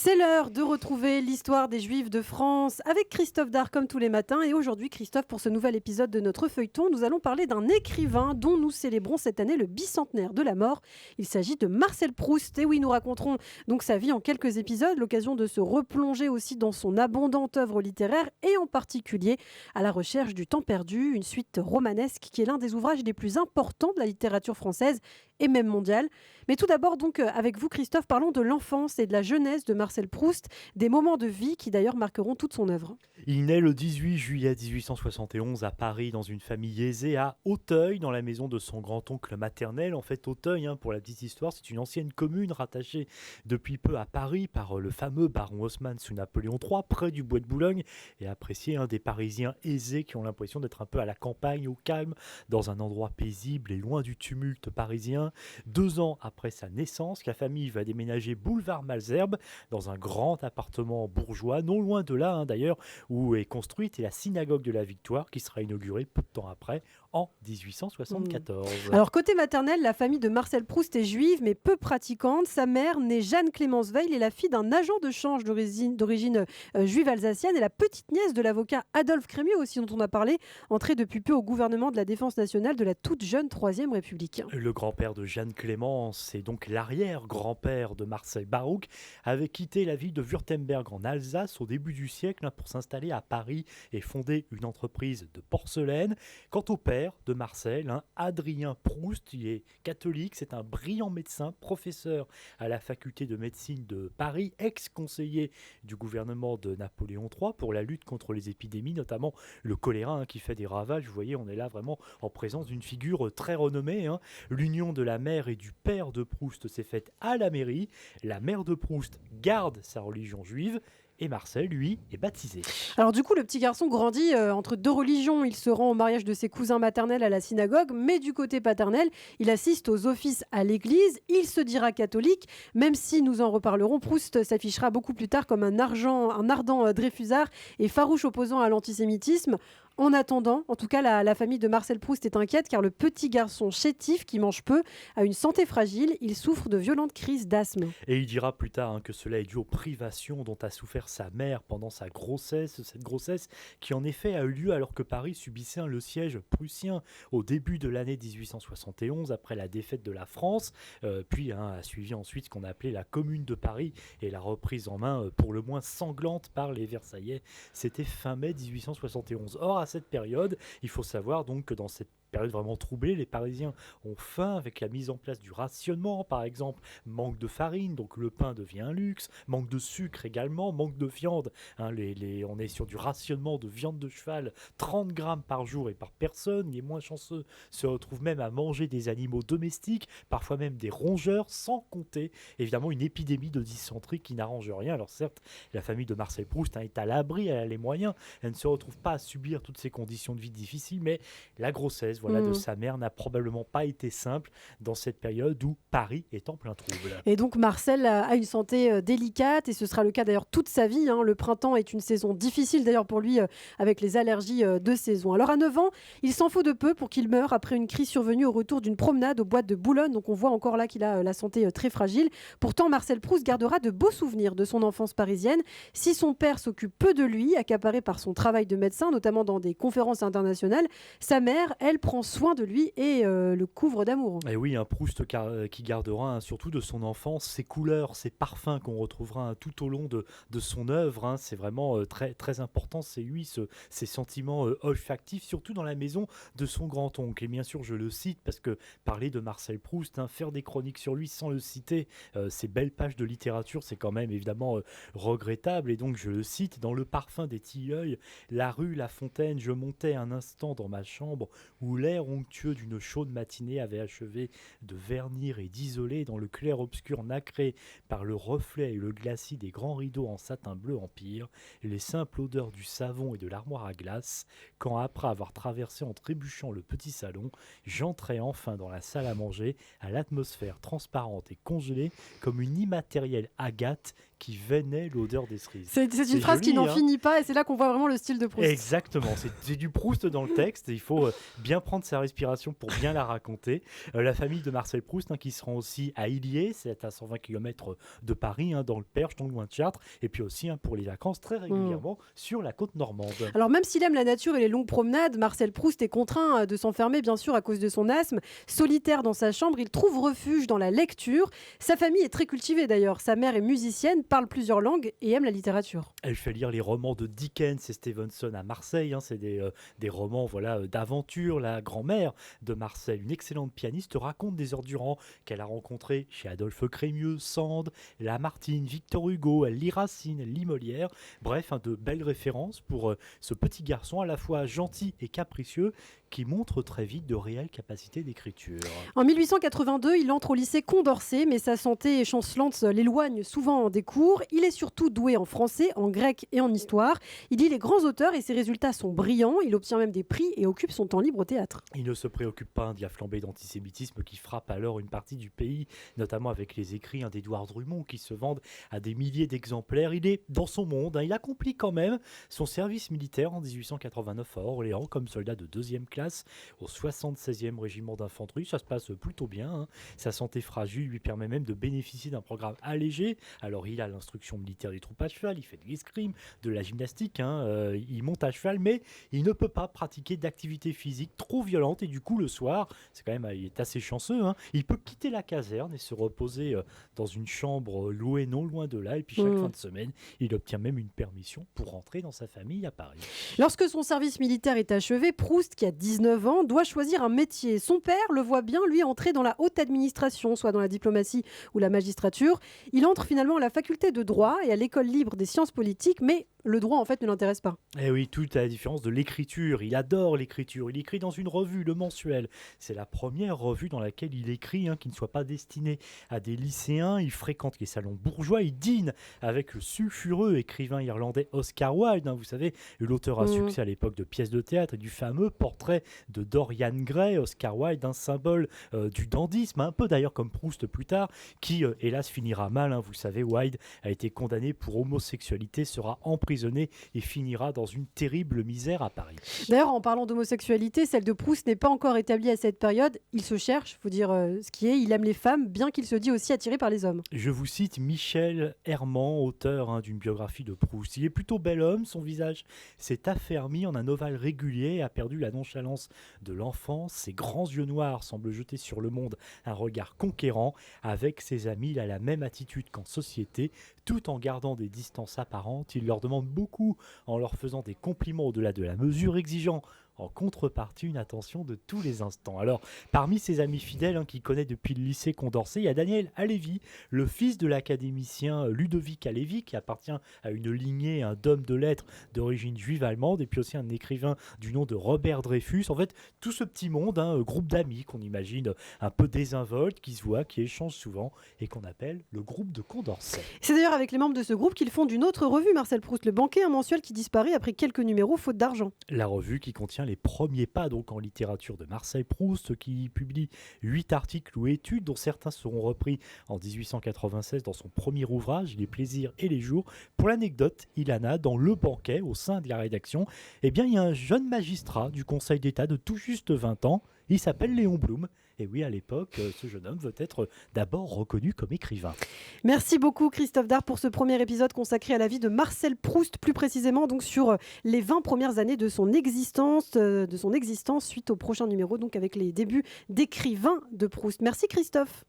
C'est l'heure de retrouver l'histoire des Juifs de France avec Christophe Dard comme tous les matins. Et aujourd'hui, Christophe, pour ce nouvel épisode de notre feuilleton, nous allons parler d'un écrivain dont nous célébrons cette année le bicentenaire de la mort. Il s'agit de Marcel Proust. Et oui, nous raconterons donc sa vie en quelques épisodes, l'occasion de se replonger aussi dans son abondante œuvre littéraire et en particulier à la recherche du temps perdu, une suite romanesque qui est l'un des ouvrages les plus importants de la littérature française et même mondiale. Mais tout d'abord, donc, avec vous, Christophe, parlons de l'enfance et de la jeunesse de Marcel Proust, des moments de vie qui d'ailleurs marqueront toute son œuvre. Il naît le 18 juillet 1871 à Paris dans une famille aisée à Auteuil, dans la maison de son grand-oncle maternel. En fait, Auteuil, pour la petite histoire, c'est une ancienne commune rattachée depuis peu à Paris par le fameux baron Haussmann sous Napoléon III, près du bois de Boulogne, et apprécié des Parisiens aisés qui ont l'impression d'être un peu à la campagne, au calme, dans un endroit paisible et loin du tumulte parisien. 2 ans après sa naissance, la famille va déménager boulevard Malesherbes, dans un grand appartement bourgeois, non loin de là d'ailleurs, où est construite la synagogue de la Victoire, qui sera inaugurée peu de temps après, en 1874. Alors côté maternel, la famille de Marcel Proust est juive mais peu pratiquante. Sa mère, née Jeanne-Clémence Weil, est la fille d'un agent de change d'origine juive alsacienne et la petite nièce de l'avocat Adolphe Crémieux, aussi dont on a parlé, entrée depuis peu au gouvernement de la Défense nationale de la toute jeune Troisième République. Le grand-père de Jeanne-Clémence et donc l'arrière-grand-père de Marcel Baruch avait quitté la ville de Wurtemberg en Alsace au début du siècle pour s'installer à Paris et fonder une entreprise de porcelaine. Quant au père de Marcel, Adrien Proust, il est catholique, c'est un brillant médecin, professeur à la faculté de médecine de Paris, ex-conseiller du gouvernement de Napoléon III pour la lutte contre les épidémies, notamment le choléra qui fait des ravages. Vous voyez, on est là vraiment en présence d'une figure très renommée. L'union de la mère et du père de Proust s'est faite à la mairie. La mère de Proust garde sa religion juive. Et Marcel, lui, est baptisé. Alors du coup, le petit garçon grandit entre deux religions. Il se rend au mariage de ses cousins maternels à la synagogue, mais du côté paternel, il assiste aux offices à l'église. Il se dira catholique, même si, nous en reparlerons, Proust s'affichera beaucoup plus tard comme un ardent Dreyfusard et farouche opposant à l'antisémitisme. En attendant, en tout cas, la famille de Marcel Proust est inquiète car le petit garçon chétif, qui mange peu, a une santé fragile. Il souffre de violentes crises d'asthme. Et il dira plus tard que cela est dû aux privations dont a souffert sa mère pendant sa grossesse, cette grossesse qui en effet a eu lieu alors que Paris subissait le siège prussien au début de l'année 1871 après la défaite de la France, puis a suivi ensuite ce qu'on a appelé la Commune de Paris et la reprise en main pour le moins sanglante par les Versaillais. C'était fin mai 1871. Or, à cette période, il faut savoir donc que dans cette période vraiment troublée, les Parisiens ont faim avec la mise en place du rationnement, par exemple, manque de farine, donc le pain devient un luxe, manque de sucre également, manque de viande, on est sur du rationnement de viande de cheval, 30 grammes par jour et par personne. Les moins chanceux se retrouvent même à manger des animaux domestiques, parfois même des rongeurs, sans compter évidemment une épidémie de dysenterie qui n'arrange rien. Alors certes, la famille de Marcel Proust est à l'abri, elle a les moyens, elle ne se retrouve pas à subir toutes ces conditions de vie difficiles, mais la grossesse de sa mère n'a probablement pas été simple dans cette période où Paris est en plein trouble. Et donc Marcel a une santé délicate et ce sera le cas d'ailleurs toute sa vie. Le printemps est une saison difficile d'ailleurs pour lui avec les allergies de saison. Alors à 9 ans, il s'en faut de peu pour qu'il meure après une crise survenue au retour d'une promenade au bois de Boulogne. Donc on voit encore là qu'il a la santé très fragile. Pourtant Marcel Proust gardera de beaux souvenirs de son enfance parisienne. Si son père s'occupe peu de lui, accaparé par son travail de médecin, notamment dans des conférences internationales, sa mère, elle, prend soin de lui et le couvre d'amour. Et oui, un Proust qui gardera surtout de son enfance ses couleurs, ses parfums qu'on retrouvera tout au long de son œuvre. C'est vraiment très, très important, c'est lui, ces sentiments olfactifs, surtout dans la maison de son grand-oncle. Et bien sûr, je le cite parce que parler de Marcel Proust, faire des chroniques sur lui sans le citer, ces belles pages de littérature, c'est quand même évidemment regrettable. Et donc, je le cite, dans le parfum des tilleuls, la rue, la fontaine, je montais un instant dans ma chambre où l'air onctueux d'une chaude matinée avait achevé de vernir et d'isoler dans le clair-obscur nacré par le reflet et le glacis des grands rideaux en satin bleu empire, les simples odeurs du savon et de l'armoire à glace, quand après avoir traversé en trébuchant le petit salon, j'entrais enfin dans la salle à manger, à l'atmosphère transparente et congelée comme une immatérielle agate qui venaient l'odeur des cerises. C'est une C'est phrase qui joli, n'en hein. finit pas et c'est là qu'on voit vraiment le style de Proust. Exactement, c'est du Proust dans le texte. Il faut bien prendre sa respiration pour bien la raconter. La famille de Marcel Proust, qui se rend aussi à Illiers, c'est à 120 km de Paris, dans le Perche, non loin de Chartres, et puis aussi pour les vacances très régulièrement sur la côte normande. Alors même s'il aime la nature et les longues promenades, Marcel Proust est contraint de s'enfermer bien sûr à cause de son asthme. Solitaire dans sa chambre, il trouve refuge dans la lecture. Sa famille est très cultivée d'ailleurs. Sa mère est musicienne, parle plusieurs langues et aime la littérature. Elle fait lire les romans de Dickens et Stevenson à Marseille. C'est des romans d'aventure. La grand-mère de Marcel, une excellente pianiste, raconte des heures durant qu'elle a rencontré chez Adolphe Crémieux, Sand, Lamartine, Victor Hugo. Elle lit Racine, elle lit Molière. Bref, de belles références pour ce petit garçon à la fois gentil et capricieux qui montre très vite de réelles capacités d'écriture. En 1882, il entre au lycée Condorcet, mais sa santé chancelante l'éloigne souvent des cours. Il est surtout doué en français, en grec et en histoire. Il lit les grands auteurs et ses résultats sont brillants. Il obtient même des prix et occupe son temps libre au théâtre. Il ne se préoccupe pas d'y afflamber d'antisémitisme qui frappe alors une partie du pays, notamment avec les écrits d'Édouard Drummond qui se vendent à des milliers d'exemplaires. Il est dans son monde. Il accomplit quand même son service militaire en 1889 à Orléans comme soldat de 2e classe au 76e régiment d'infanterie. Ça se passe plutôt bien. Sa santé fragile lui permet même de bénéficier d'un programme allégé. Alors il a l'instruction militaire des troupes à cheval, il fait de l'escrime, de la gymnastique, il monte à cheval, mais il ne peut pas pratiquer d'activité physique trop violente et du coup le soir, il est assez chanceux, il peut quitter la caserne et se reposer dans une chambre louée non loin de là et puis chaque fin de semaine, il obtient même une permission pour rentrer dans sa famille à Paris. Lorsque son service militaire est achevé, Proust, qui a 19 ans, doit choisir un métier. Son père le voit bien, lui, entrer dans la haute administration, soit dans la diplomatie ou la magistrature. Il entre finalement à la faculté de droit et à l'école libre des sciences politiques, mais le droit, en fait, ne l'intéresse pas. Eh oui, tout à la différence de l'écriture. Il adore l'écriture. Il écrit dans une revue, Le Mensuel. C'est la première revue dans laquelle il écrit, qui ne soit pas destinée à des lycéens. Il fréquente les salons bourgeois. Il dîne avec le sulfureux écrivain irlandais Oscar Wilde. Vous savez, l'auteur à succès à l'époque de pièces de théâtre et du fameux portrait de Dorian Gray. Oscar Wilde, un symbole du dandysme, un peu d'ailleurs comme Proust plus tard, qui hélas finira mal. Vous savez, Wilde a été condamné pour homosexualité, sera emprisonné et finira dans une terrible misère à Paris. D'ailleurs, en parlant d'homosexualité, celle de Proust n'est pas encore établie à cette période. Il se cherche, il faut dire ce qui est. Il aime les femmes, bien qu'il se dit aussi attiré par les hommes. Je vous cite Michel Herman, auteur d'une biographie de Proust. Il est plutôt bel homme, son visage s'est affermi en un ovale régulier, a perdu la nonchalance de l'enfance. Ses grands yeux noirs semblent jeter sur le monde un regard conquérant. Avec ses amis, il a la même attitude qu'en société, tout en gardant des distances apparentes. Il leur demande beaucoup en leur faisant des compliments au-delà de la mesure, exigeant en contrepartie une attention de tous les instants. Alors, parmi ses amis fidèles qu'il connaît depuis le lycée Condorcet, il y a Daniel Halévy, le fils de l'académicien Ludovic Halévy, qui appartient à une lignée d'hommes de lettres d'origine juive allemande, et puis aussi un écrivain du nom de Robert Dreyfus. En fait, tout ce petit monde, groupe d'amis qu'on imagine un peu désinvolte, qui se voit, qui échange souvent, et qu'on appelle le groupe de Condorcet. C'est d'ailleurs avec les membres de ce groupe qu'ils fondent une autre revue, Marcel Proust, Le Banquet, un mensuel qui disparaît après quelques numéros faute d'argent. La revue qui contient les premiers pas en littérature de Marcel Proust, qui publie 8 articles ou études, dont certains seront repris en 1896 dans son premier ouvrage, Les plaisirs et les jours. Pour l'anecdote, Ilana, dans Le Banquet, au sein de la rédaction, il y a un jeune magistrat du Conseil d'État de tout juste 20 ans, il s'appelle Léon Blum. Et oui, à l'époque, ce jeune homme veut être d'abord reconnu comme écrivain. Merci beaucoup Christophe Dard pour ce premier épisode consacré à la vie de Marcel Proust, plus précisément donc sur les 20 premières années de son existence suite au prochain numéro, donc avec les débuts d'écrivain de Proust. Merci Christophe.